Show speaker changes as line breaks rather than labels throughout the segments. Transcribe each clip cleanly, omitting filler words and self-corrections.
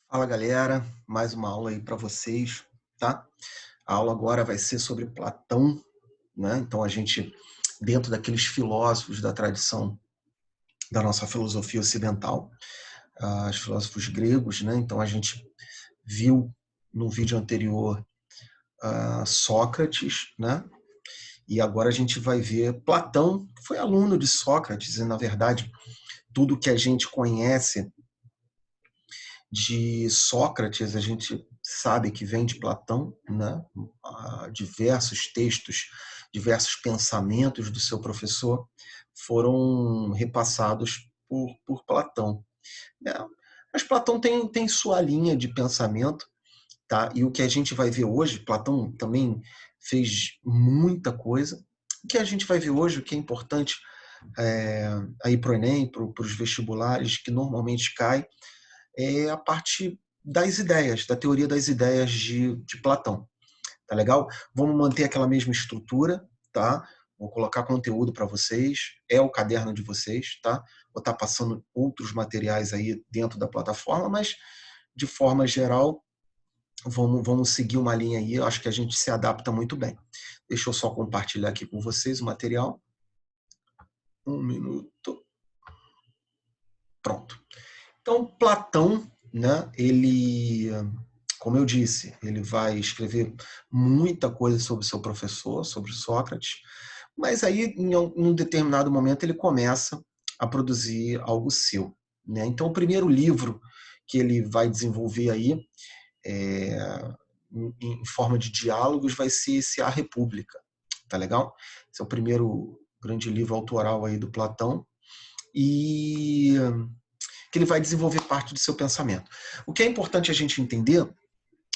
Fala galera, mais uma aula aí para vocês, tá? A aula agora vai ser sobre Platão, né? Então a gente, dentro daqueles filósofos da tradição da nossa filosofia ocidental, os filósofos gregos, né? Então a gente viu no vídeo anterior Sócrates, né? E agora a gente vai ver Platão, que foi aluno de Sócrates, e na verdade tudo que a gente conhece de Sócrates, a gente sabe que vem de Platão, né? Diversos textos, diversos pensamentos do seu professor foram repassados por Platão, né? Mas Platão tem sua linha de pensamento, tá? E o que a gente vai ver hoje, Platão também fez muita coisa. O que a gente vai ver hoje, o que é importante aí para o Enem, para os vestibulares, que normalmente cai, é a parte das ideias, da teoria das ideias de Platão. Tá legal? Vamos manter aquela mesma estrutura, tá? Vou colocar conteúdo para vocês, é o caderno de vocês, tá? Vou estar passando outros materiais aí dentro da plataforma, mas de forma geral, vamos seguir uma linha aí, eu acho que a gente se adapta muito bem. Deixa eu só compartilhar aqui com vocês o material. Um minuto. Pronto. Então, Platão, né, ele, como eu disse, ele vai escrever muita coisa sobre o seu professor, sobre Sócrates, mas aí, em um determinado momento, ele começa a produzir algo seu, né? Então, o primeiro livro que ele vai desenvolver aí, é, em forma de diálogos, vai ser esse A República, tá legal? Esse é o primeiro grande livro autoral aí do Platão, e que ele vai desenvolver parte do seu pensamento. O que é importante a gente entender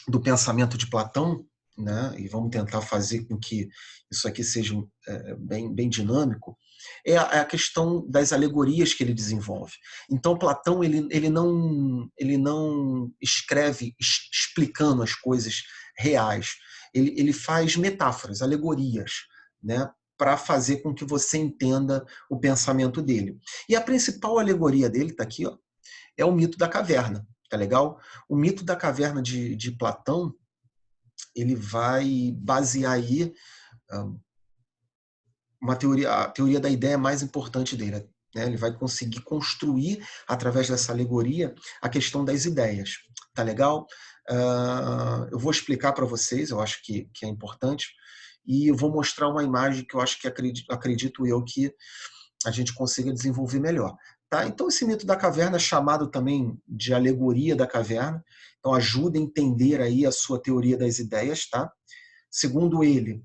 do pensamento de Platão, né, e vamos tentar fazer com que isso aqui seja bem dinâmico, é a questão das alegorias que ele desenvolve. Então, Platão ele não escreve explicando as coisas reais, ele faz metáforas, alegorias, né, para fazer com que você entenda o pensamento dele. E a principal alegoria dele está aqui, ó, é o mito da caverna, tá legal? O mito da caverna de Platão, ele vai basear aí a teoria da ideia mais importante dele, né? Ele vai conseguir construir, através dessa alegoria, a questão das ideias, tá legal? Eu vou explicar para vocês, eu acho que é importante, e eu vou mostrar uma imagem que eu acho que acredito eu que a gente consiga desenvolver melhor. Tá? Então, esse mito da caverna é chamado também de alegoria da caverna, então ajuda a entender aí a sua teoria das ideias. Tá? Segundo ele,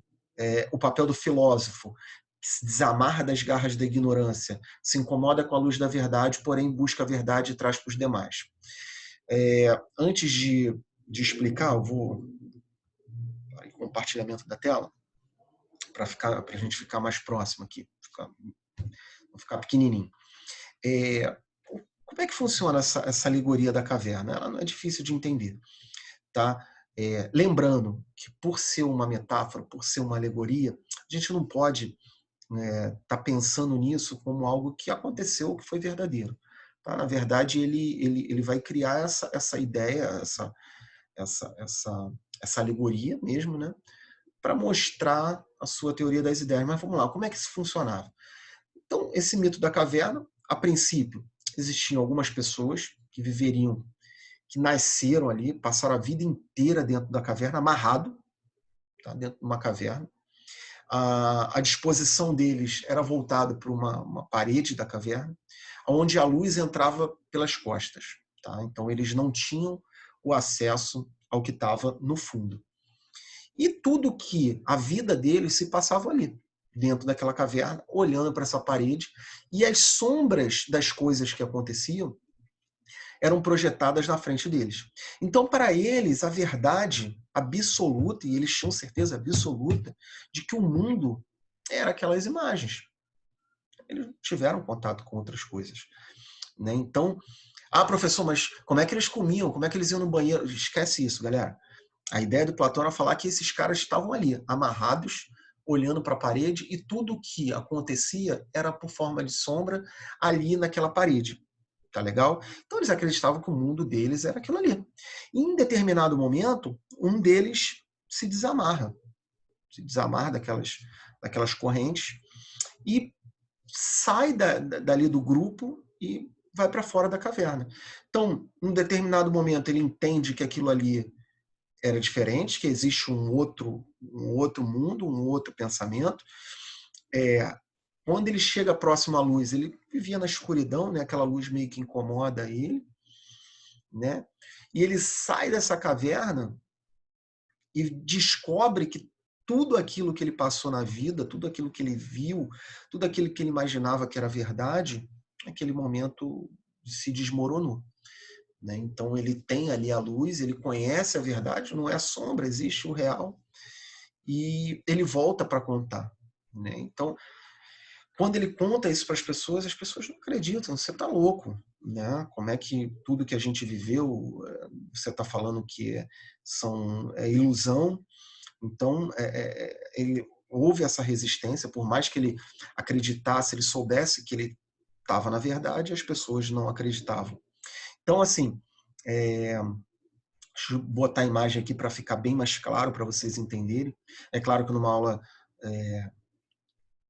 o papel do filósofo, que se desamarra das garras da ignorância, se incomoda com a luz da verdade, porém busca a verdade e traz para os demais. Antes de explicar, eu vou compartilhamento da tela, para a gente ficar mais próximo aqui, vou ficar pequenininho. Como é que funciona essa alegoria da caverna? Ela não é difícil de entender. Tá? Lembrando que, por ser uma metáfora, por ser uma alegoria, a gente não pode tá pensando nisso como algo que aconteceu, que foi verdadeiro. Tá? Na verdade, ele vai criar essa ideia, essa alegoria mesmo, né? Para mostrar a sua teoria das ideias. Mas vamos lá, como é que isso funcionava? Então, esse mito da caverna, a princípio, existiam algumas pessoas que viveriam, que nasceram ali, passaram a vida inteira dentro da caverna, amarrado, tá? Dentro de uma caverna. A disposição deles era voltada para uma parede da caverna, onde a luz entrava pelas costas. Tá? Então, eles não tinham o acesso ao que estava no fundo. E tudo que a vida deles se passava ali, dentro daquela caverna, olhando para essa parede, e as sombras das coisas que aconteciam eram projetadas na frente deles. Então, para eles, a verdade absoluta, e eles tinham certeza absoluta, de que o mundo era aquelas imagens. Eles tiveram contato com outras coisas. Né? Então, professor, mas como é que eles comiam? Como é que eles iam no banheiro? Esquece isso, galera. A ideia do Platão era falar que esses caras estavam ali, amarrados, olhando para a parede, e tudo o que acontecia era por forma de sombra ali naquela parede. Tá legal? Então eles acreditavam que o mundo deles era aquilo ali. E, em determinado momento, um deles se desamarra daquelas correntes e sai dali do grupo e vai para fora da caverna. Então, em um determinado momento, ele entende que aquilo ali era diferente, que existe um outro mundo, um outro pensamento. Quando ele chega próximo à luz, ele vivia na escuridão, né? Aquela luz meio que incomoda ele, né? E ele sai dessa caverna e descobre que tudo aquilo que ele passou na vida, tudo aquilo que ele viu, tudo aquilo que ele imaginava que era verdade, naquele momento se desmoronou. Né? Então ele tem ali a luz, ele conhece a verdade, não é sombra, existe o real, e ele volta para contar. Né? Então, quando ele conta isso para as pessoas não acreditam, você está louco. Né? Como é que tudo que a gente viveu, você está falando que é ilusão? Então, ele houve essa resistência, por mais que ele acreditasse, ele soubesse que ele estava na verdade, as pessoas não acreditavam. Então, assim, deixa eu botar a imagem aqui para ficar bem mais claro, para vocês entenderem. É claro que numa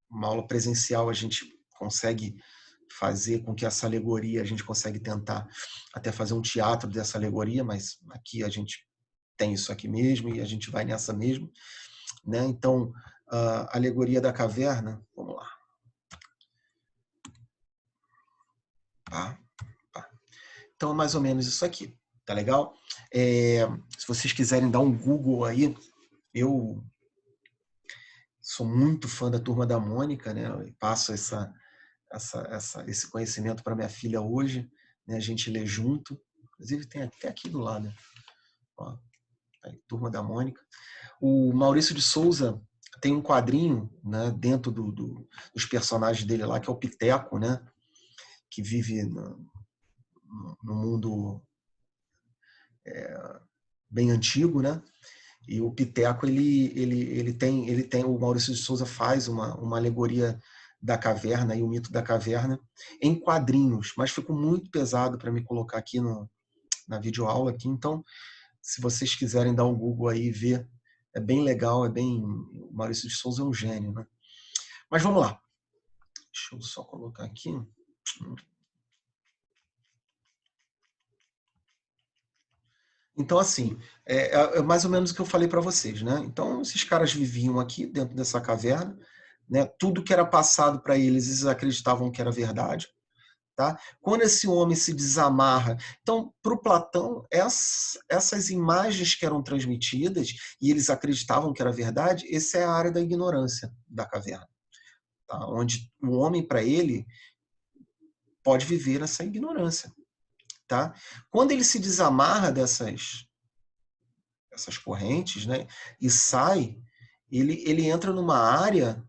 uma aula presencial a gente consegue fazer com que essa alegoria, a gente consegue tentar até fazer um teatro dessa alegoria, mas aqui a gente tem isso aqui mesmo e a gente vai nessa mesmo. Né? Então, a alegoria da caverna, vamos lá. Tá? Tá. Então, é mais ou menos isso aqui, tá legal? Se vocês quiserem dar um Google aí, eu sou muito fã da Turma da Mônica, né? Eu passo esse conhecimento para minha filha hoje, né? A gente lê junto, inclusive tem até aqui do lado, ó, tá aí, Turma da Mônica. O Maurício de Souza tem um quadrinho, né, dentro dos personagens dele lá, que é o Piteco, né, que vive no mundo bem antigo, né? E o Piteco, ele tem, o Maurício de Souza faz uma alegoria da caverna e o mito da caverna em quadrinhos, mas ficou muito pesado para me colocar aqui na videoaula aqui, então se vocês quiserem dar um Google aí e ver, é bem legal, o Maurício de Souza é um gênio, né? Mas vamos lá. Deixa eu só colocar aqui. Então, assim, é mais ou menos o que eu falei para vocês, né? Então, esses caras viviam aqui dentro dessa caverna, né? Tudo que era passado para eles, eles acreditavam que era verdade, tá? Quando esse homem se desamarra, então, para o Platão, essas imagens que eram transmitidas e eles acreditavam que era verdade, essa é a área da ignorância da caverna, tá? Onde o homem, para ele, pode viver essa ignorância, tá? Quando ele se desamarra essas correntes, né, e sai, ele entra numa área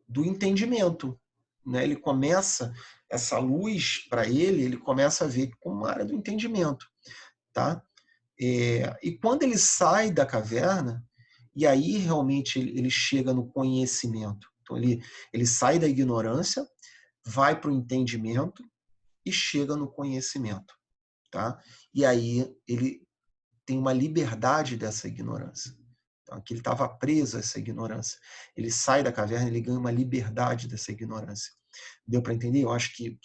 do entendimento, né? Ele começa essa luz para ele começa a ver como uma área do entendimento, tá? E quando ele sai da caverna, e aí realmente ele chega no conhecimento. Então ele sai da ignorância, vai para o entendimento e chega no conhecimento, tá? E aí ele tem uma liberdade dessa ignorância. Então, aqui ele estava preso a essa ignorância. Ele sai da caverna, ele ganha uma liberdade dessa ignorância. Deu para entender? Eu acho que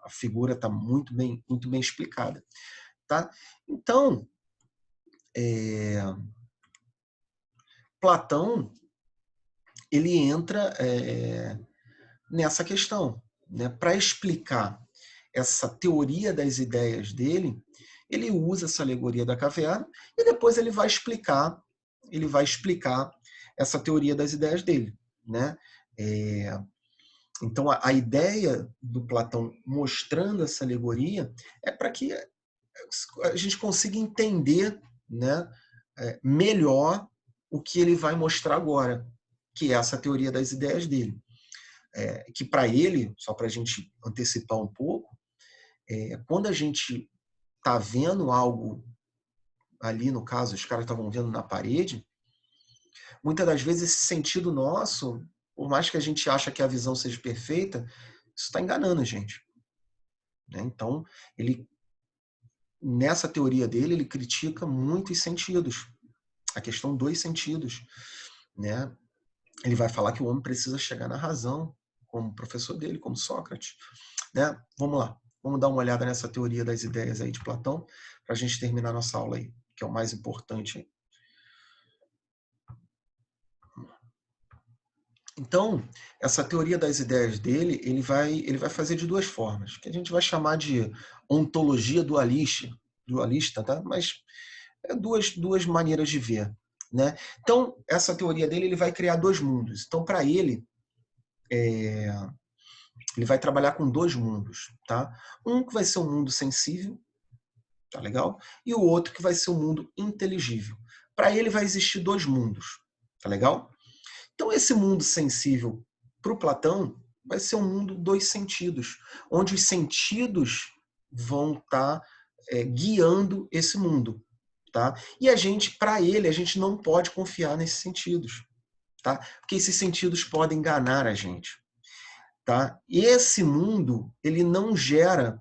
a figura está muito bem explicada. Tá? Então, Platão ele entra nessa questão, né? Para explicar essa teoria das ideias dele, ele usa essa alegoria da caverna e depois ele vai explicar essa teoria das ideias dele, né? Então a ideia do Platão mostrando essa alegoria é para que a gente consiga entender, né, melhor o que ele vai mostrar agora, que é essa teoria das ideias dele. Que para ele, só para a gente antecipar um pouco, quando a gente está vendo algo ali, no caso, os caras estavam vendo na parede, muitas das vezes esse sentido nosso, por mais que a gente acha que a visão seja perfeita, isso está enganando a gente. né? Então, nessa teoria dele, ele critica muitos sentidos, a questão dos sentidos, né? Ele vai falar que o homem precisa chegar na razão, como o professor dele, como Sócrates, né? Vamos lá, vamos dar uma olhada nessa teoria das ideias aí de Platão, para a gente terminar nossa aula aí, que é o mais importante. Então, essa teoria das ideias dele, ele vai fazer de duas formas, que a gente vai chamar de ontologia dualista, tá? Mas é duas maneiras de ver, né? Então, essa teoria dele, ele vai criar dois mundos. Então, para ele vai trabalhar com dois mundos, tá? Um que vai ser um mundo sensível, tá legal? E o outro que vai ser um mundo inteligível. Para ele vai existir dois mundos, tá legal? Então, esse mundo sensível para o Platão vai ser um mundo dos sentidos, onde os sentidos vão estar guiando esse mundo. Tá? E para ele, a gente não pode confiar nesses sentidos. Tá? Porque esses sentidos podem enganar a gente. Tá? E esse mundo, ele não gera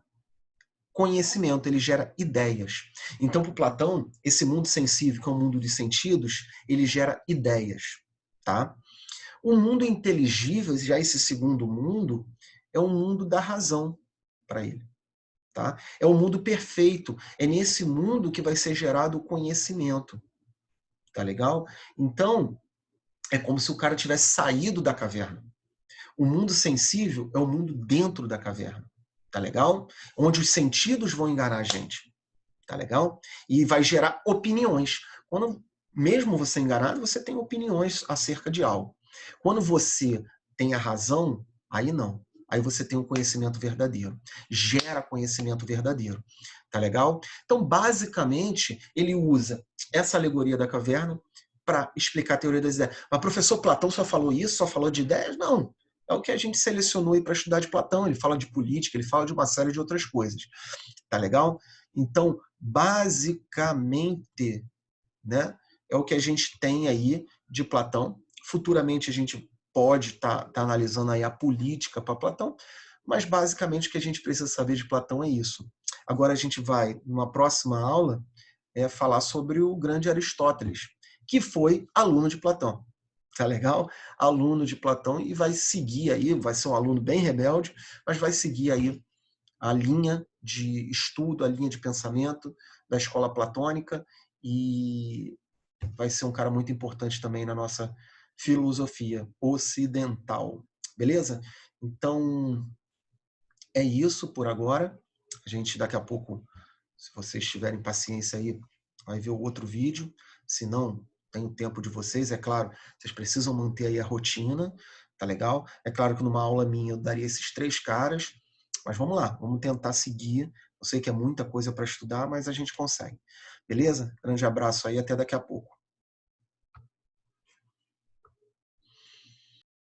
conhecimento, ele gera ideias. Então, para o Platão, esse mundo sensível, que é um mundo de sentidos, ele gera ideias. Tá? O mundo inteligível, já esse segundo mundo, é um mundo da razão para ele. Tá? É o mundo perfeito. É nesse mundo que vai ser gerado o conhecimento. Tá legal? Então, é como se o cara tivesse saído da caverna. O mundo sensível é o mundo dentro da caverna. Tá legal? Onde os sentidos vão enganar a gente. Tá legal? E vai gerar opiniões. Quando, mesmo você enganado, você tem opiniões acerca de algo. Quando você tem a razão, aí não. Aí você tem o conhecimento verdadeiro. Gera conhecimento verdadeiro. Tá legal? Então, basicamente, ele usa essa alegoria da caverna para explicar a teoria das ideias. Mas, professor, Platão só falou isso? Só falou de ideias? Não. É o que a gente selecionou aí para estudar de Platão. Ele fala de política, ele fala de uma série de outras coisas. Tá legal? Então, basicamente, né, é o que a gente tem aí de Platão. Futuramente a gente pode estar analisando aí a política para Platão, mas basicamente o que a gente precisa saber de Platão é isso. Agora a gente vai, numa próxima aula, falar sobre o grande Aristóteles, que foi aluno de Platão. Tá legal? Aluno de Platão e vai seguir aí, vai ser um aluno bem rebelde, mas vai seguir aí a linha de estudo, a linha de pensamento da escola platônica e vai ser um cara muito importante também na nossa filosofia ocidental. Beleza? Então, é isso por agora. A gente daqui a pouco, se vocês tiverem paciência aí, vai ver o outro vídeo. Se não, tem o tempo de vocês. É claro, vocês precisam manter aí a rotina, tá legal? É claro que numa aula minha eu daria esses 3 caras, mas vamos lá, vamos tentar seguir. Eu sei que é muita coisa para estudar, mas a gente consegue. Beleza? Grande abraço aí, até daqui a pouco.